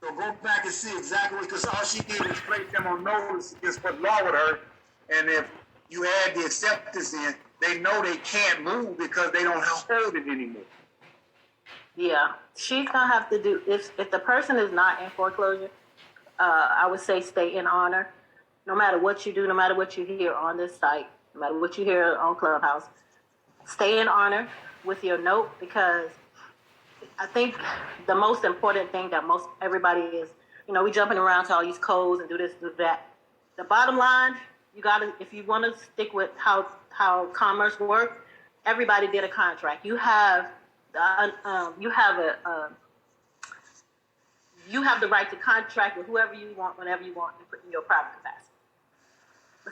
So go back and see exactly what, because all she did was place them on notice against what law with her. And if you add the acceptance in, they know they can't move because they don't hold it anymore. Yeah, she's gonna have to do if the person is not in foreclosure. I would say stay in honor, no matter what you do, no matter what you hear on this site, no matter what you hear on Clubhouse. Stay in honor with your note, because I think the most important thing that most everybody is, we jumping around to all these codes and do this, do that. The bottom line, you gotta, if you want to stick with how commerce works, everybody did a contract. You have you have the right to contract with whoever you want, whenever you want, and put in your private capacity.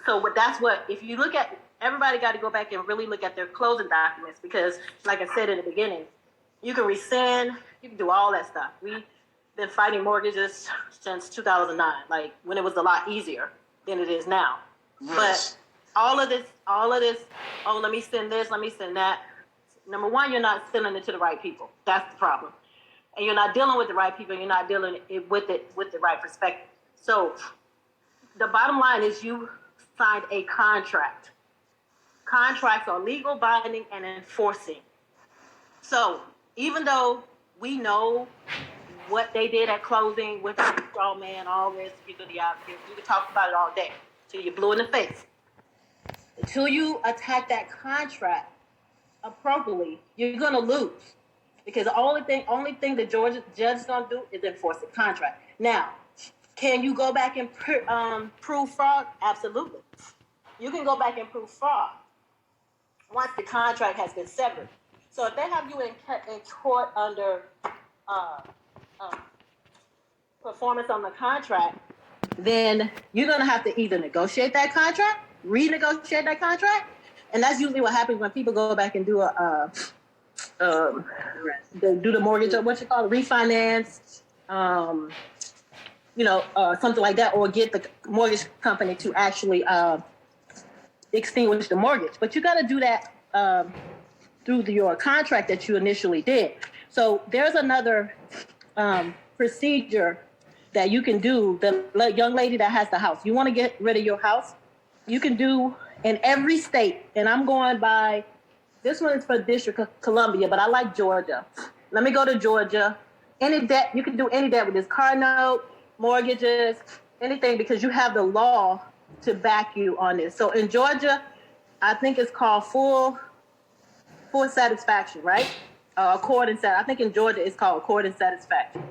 So that's what, if you look at, everybody got to go back and really look at their closing documents, because like I said in the beginning, you can rescind, you can do all that stuff. We've been fighting mortgages since 2009, like when it was a lot easier than it is now. Yes. But all of this, oh, let me send this, let me send that. Number one, you're not sending it to the right people. That's the problem. And you're not dealing with the right people, you're not dealing with it with the right perspective. So the bottom line is you signed a contract. Contracts are legal, binding, and enforcing. So even though we know what they did at closing with the straw man, all this, you could talk about it all day till you're blue in the face. Until you attack that contract appropriately, you're gonna lose. Because the only thing the Georgia judge is gonna do is enforce the contract. Now, can you go back and prove fraud? Absolutely. You can go back and prove fraud once the contract has been severed. So if they have you in court under performance on the contract, then you're going to have to either negotiate that contract, renegotiate that contract, and that's usually what happens when people go back and do do the mortgage, or what you call it, refinance, something like that, or get the mortgage company to actually extinguish the mortgage. But you got to do that through your contract that you initially did. So there's another procedure that you can do. The young lady that has the house, you want to get rid of your house, you can do in every state, and I'm going by, this one is for District of Columbia, but I like Georgia. Let me go to Georgia. Any debt, you can do any debt with this car note, mortgages, anything, because you have the law to back you on this. So in Georgia, I think it's called full satisfaction, right? Accord and I think in Georgia it's called accord and satisfaction.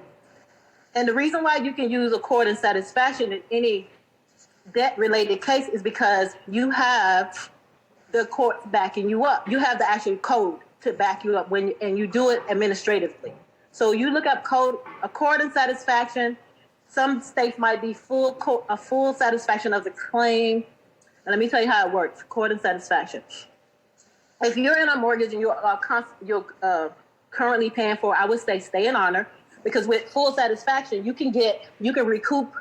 And the reason why you can use accord and satisfaction in any debt-related case is because you have the courts backing you up. You have the actual code to back you up and you do it administratively. So you look up code, accord and satisfaction. Some states might be a full satisfaction of the claim. And let me tell you how it works, accord and satisfaction. If you're in a mortgage and you're currently paying for, I would say stay in honor, because with full satisfaction, you can recoup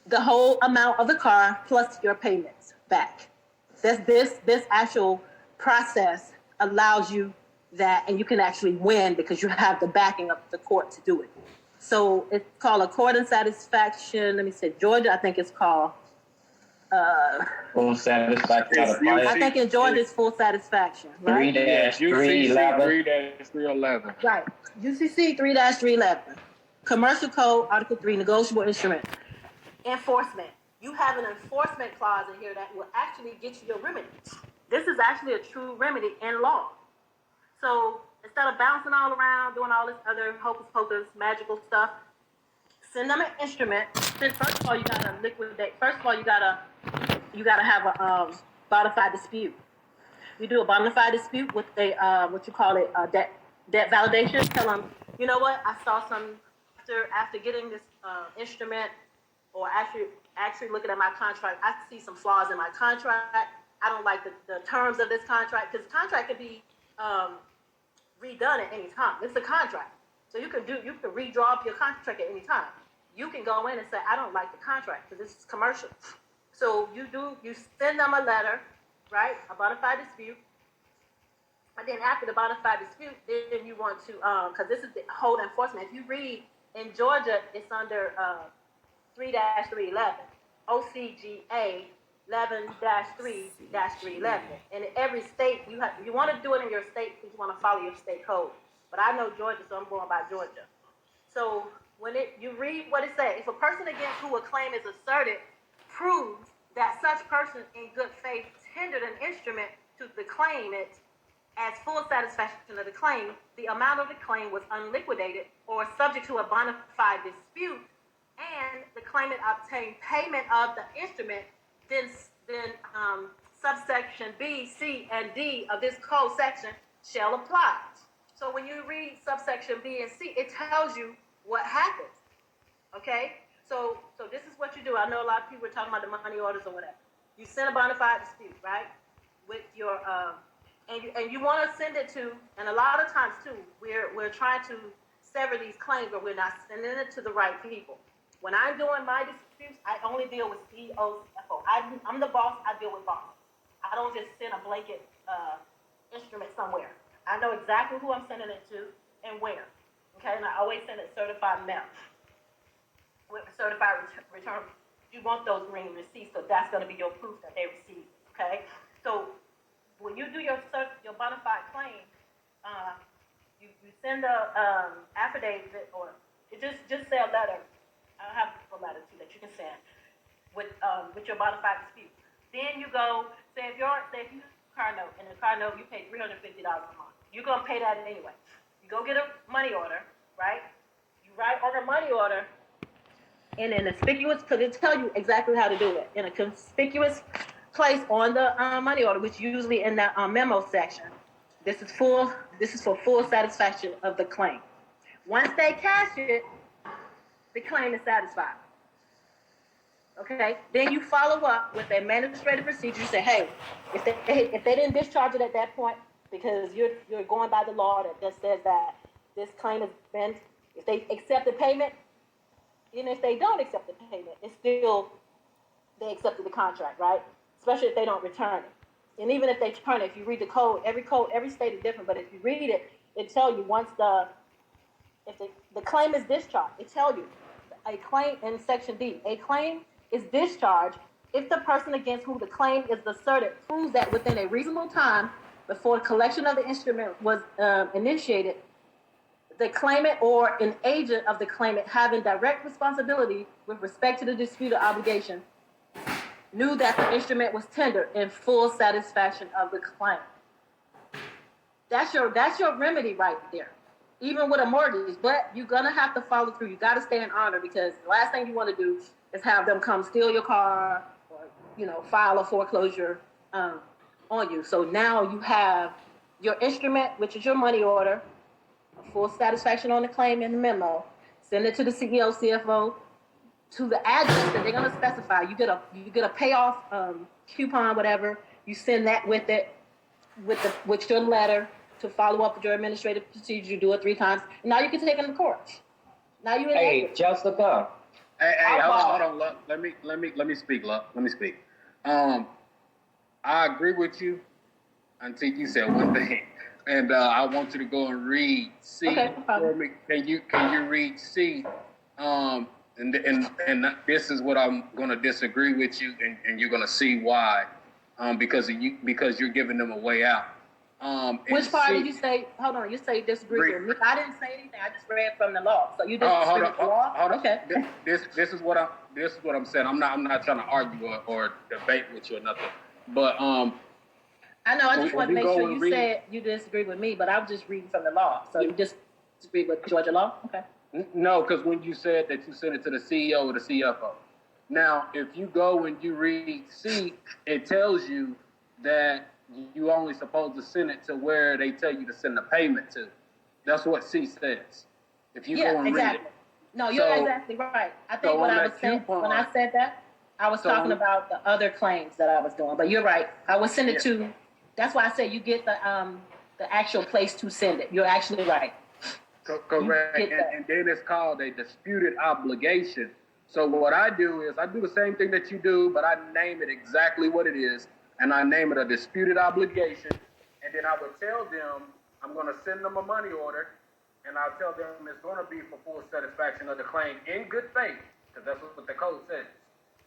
the whole amount of the car plus your payments back. This actual process allows you that, and you can actually win because you have the backing of the court to do it. So it's called accord and satisfaction. Let me say, Georgia, I think it's called full satisfaction. I think in Georgia it's full satisfaction, right? 3-311. Right. UCC 3-311. Commercial Code, Article 3, negotiable instrument. Enforcement. You have an enforcement clause in here that will actually get you your remedy. This is actually a true remedy in law. So instead of bouncing all around, doing all this other hocus pocus, magical stuff, send them an instrument. First of all, you gotta liquidate. First of all, you gotta have a bona fide dispute. You do a bona fide dispute with a debt validation. Tell them, you know what? I saw some after getting this instrument, or actually looking at my contract. I see some flaws in my contract. I don't like the terms of this contract, because the contract could be redone at any time. It's a contract, so you can redraw up your contract at any time. You can go in and say, I don't like the contract because this is commercial. So you send them a letter, right? A bona fide dispute. And then after the bona fide dispute, then you want to, because this is the whole enforcement. If you read In Georgia, it's under 3-311, OCGA 11-3-311. And in every state, you want to do it in your state because you want to follow your state code. But I know Georgia, so I'm going by Georgia. So when you read what it says, if a person against whom a claim is asserted proves that such person in good faith tendered an instrument to the claimant as full satisfaction of the claim, the amount of the claim was unliquidated or subject to a bona fide dispute, and the claimant obtained payment of the instrument, then subsection B, C, and D of this code section shall apply. So when you read subsection B and C, it tells you what happens. Okay? So this is what you do. I know a lot of people are talking about the money orders or whatever. You send a bona fide dispute, right? With your and you want to send it to, and a lot of times too, we're trying to sever these claims, but we're not sending it to the right people. When I'm doing my disputes, I only deal with CEOs, CFO. I'm the boss. I deal with bosses. I don't just send a blanket instrument somewhere. I know exactly who I'm sending it to and where. Okay, and I always send it certified mail with certified return. You want those green receipts, so that's going to be your proof that they received. Okay, so when you do your bona fide claim, you send a affidavit, or it just say a letter. I have a letter too that you can send with your bona fide dispute. Then you go say if you car note, and the car note you pay $350 a month. You're gonna pay that anyway. You go get a money order, right? You write on a money order in an inconspicuous, because it tells you exactly how to do it, in a conspicuous place on the money order, which usually in the memo section. This is for full satisfaction of the claim. Once they cash it, the claim is satisfied. Okay. Then you follow up with the administrative procedure. You say, hey, if they didn't discharge it at that point, because you're going by the law that says that this claim has been, if they accept the payment, even if they don't accept the payment, it's still they accepted the contract, right? Especially if they don't return it. And even if they return it, if you read the code, every state is different, but if you read it, it tells you once if the claim is discharged, it tells you a claim in section D, a claim is discharged if the person against whom the claim is asserted proves that within a reasonable time before collection of the instrument was initiated, the claimant or an agent of the claimant having direct responsibility with respect to the disputed obligation knew that the instrument was tendered in full satisfaction of the claim. That's your remedy right there, even with a mortgage. But you're gonna have to follow through. You got to stay in honor, because the last thing you want to do is have them come steal your car or file a foreclosure on you. So now you have your instrument, which is your money order, full satisfaction on the claim in the memo. Send it to the CEO, CFO, to the address that they're going to specify. You get a payoff coupon, whatever. You send that with it, with your letter to follow up with your administrative procedure. You do it 3 times. And now you can take them to court. Now you're in. Hey, Jessica. Hey, hold on. Let me speak, love. Let me speak. I agree with you until you said one thing, and I want you to go and read C for me. Can you read C? And this is what I'm going to disagree with you, and you're going to see why. Because you're giving them a way out. Which part did you say? Hold on, you say disagree with me. I didn't say anything. I just read from the law. So you disagree with the law? Hold on. Okay. This is what I'm saying. I'm not trying to argue or debate with you or nothing. But I know. I just want to make sure you said you disagree with me, but I'm just reading from the law. So you just disagree with Georgia law? Okay. No, because when you said that you sent it to the CEO or the CFO. Now, if you go and you read C, it tells you that you only supposed to send it to where they tell you to send the payment to. That's what C says. If you go and read it. No, you're exactly right. I think what I was saying when I said that, I was talking about the other claims that I was doing. But you're right. I would send it to. That's why I said you get the actual place to send it. You're actually right. Correct. And then it's called a disputed obligation. So what I do is I do the same thing that you do, but I name it exactly what it is, and I name it a disputed obligation. And then I would tell them I'm going to send them a money order, and I tell them it's going to be for full satisfaction of the claim in good faith, because that's what the code says.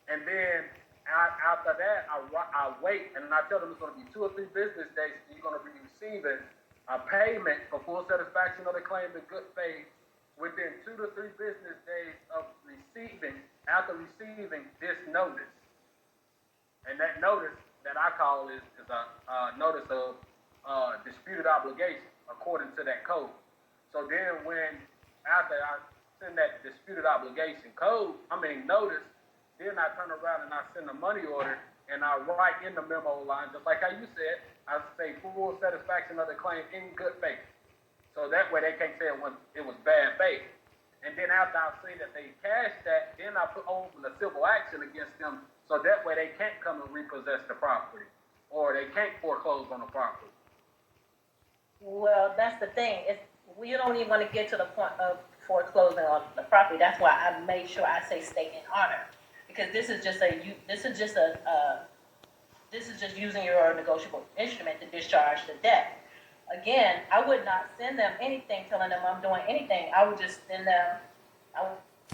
And then after that, I wait, and I tell them it's going to be 2 or 3 business days. You're going to be receiving a payment for full satisfaction of the claim in good faith within 2 to 3 business days of after receiving this notice. And that notice that I call is a notice of disputed obligation according to that code. So then after I send that disputed obligation notice, then I turn around and I send a money order and I write in the memo line, just like how you said, I say full satisfaction of the claim in good faith. So that way they can't say it was bad faith. And then after I see that they cash that, then I open a civil action against them, so that way they can't come and repossess the property, or they can't foreclose on the property. Well, that's the thing. We don't even want to get to the point of foreclosing on the property. That's why I made sure I say state in honor, because this is just using your negotiable instrument to discharge the debt. Again, I would not send them anything telling them I'm doing anything. I would just send them,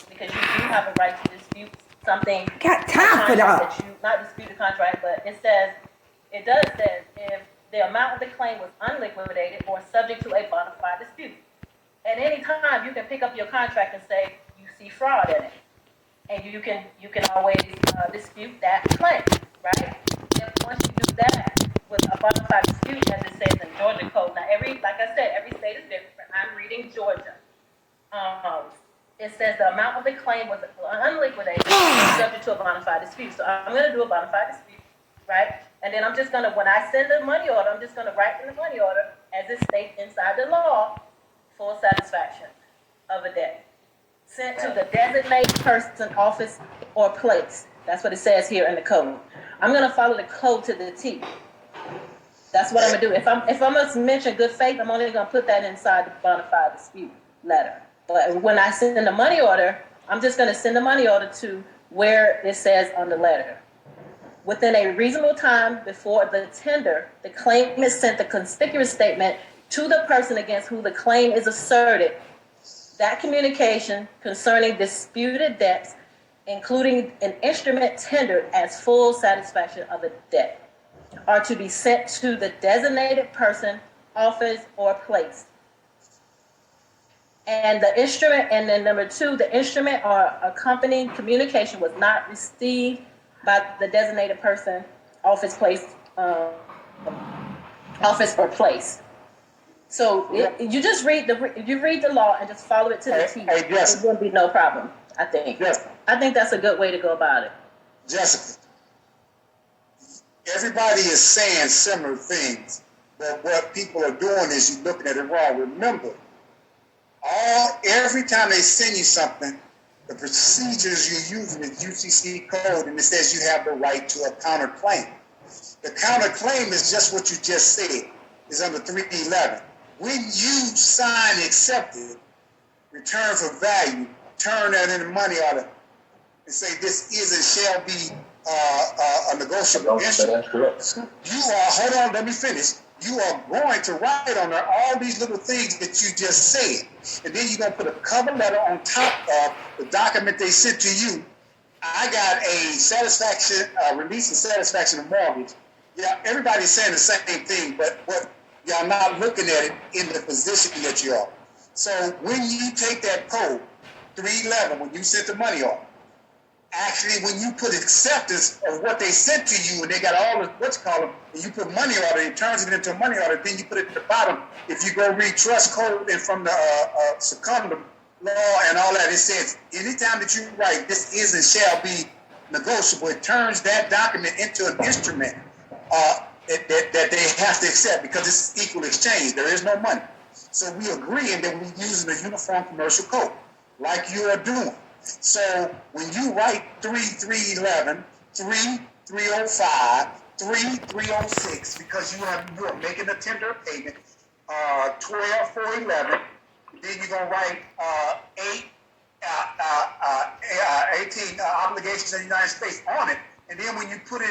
because you do have a right to dispute something. Got time for that. Not dispute the contract, but it says if the amount of the claim was unliquidated or subject to a bona fide dispute. At any time, you can pick up your contract and say you see fraud in it, and you can always dispute that claim, right? And once you do that with a bona fide dispute, as it says in Georgia code. Now, like I said, every state is different. I'm reading Georgia. It says the amount of the claim was unliquidated and subject to a bona fide dispute. So I'm going to do a bona fide dispute, right? And then I'm just going to, when I send the money order, I'm just going to write in the money order, as it states inside the law, full satisfaction of a debt. Sent to the designated person, office, or place. That's what it says here in the code. I'm going to follow the code to the T. That's what I'm going to do. If I'm going to mention good faith, I'm only going to put that inside the bona fide dispute letter. But when I send the money order, I'm just going to send the money order to where it says on the letter. Within a reasonable time before the tender, the claimant sent the conspicuous statement to the person against whom the claim is asserted. That communication concerning disputed debts, including an instrument tendered as full satisfaction of the debt, are to be sent to the designated person, office, or place. And the instrument, and then number 2, the instrument or accompanying communication was not received by the designated person, office, place, office or place. So you just read the law and just follow it to the T. Hey, Jessica. It wouldn't be no problem, I think. Jessica. I think that's a good way to go about it. Jessica, everybody is saying similar things, but what people are doing is you're looking at it wrong. Remember, every time they send you something, the procedures you're using is UCC code, and it says you have the right to a counterclaim. The counterclaim is just what you just said. It's under 311. When you sign accepted, return for value, turn that into money order, and say this is and shall be a negotiable instrument. You are, hold on, let me finish. You are going to write on there all these little things that you just said. And then you're going to put a cover letter on top of the document they sent to you. I got a satisfaction, release of satisfaction of mortgage. Yeah, everybody's saying the same thing, but y'all not looking at it in the position that you are. So when you take that code, 311, when you sent the money off, actually, when you put acceptance of what they sent to you, and they got all the and you put money order, it turns it into a money order, then you put it at the bottom. If you go read trust code and from the secundum law and all that, it says, anytime that you write, this is and shall be negotiable, it turns that document into an instrument that they have to accept because it's equal exchange. There is no money. So we agreeing that we're using the uniform commercial code, like you are doing. So when you write 3-311, 3-305, 3-306, because you are making a tender payment, 12-411, then you're gonna write 18 obligations of the United States on it, and then when you put it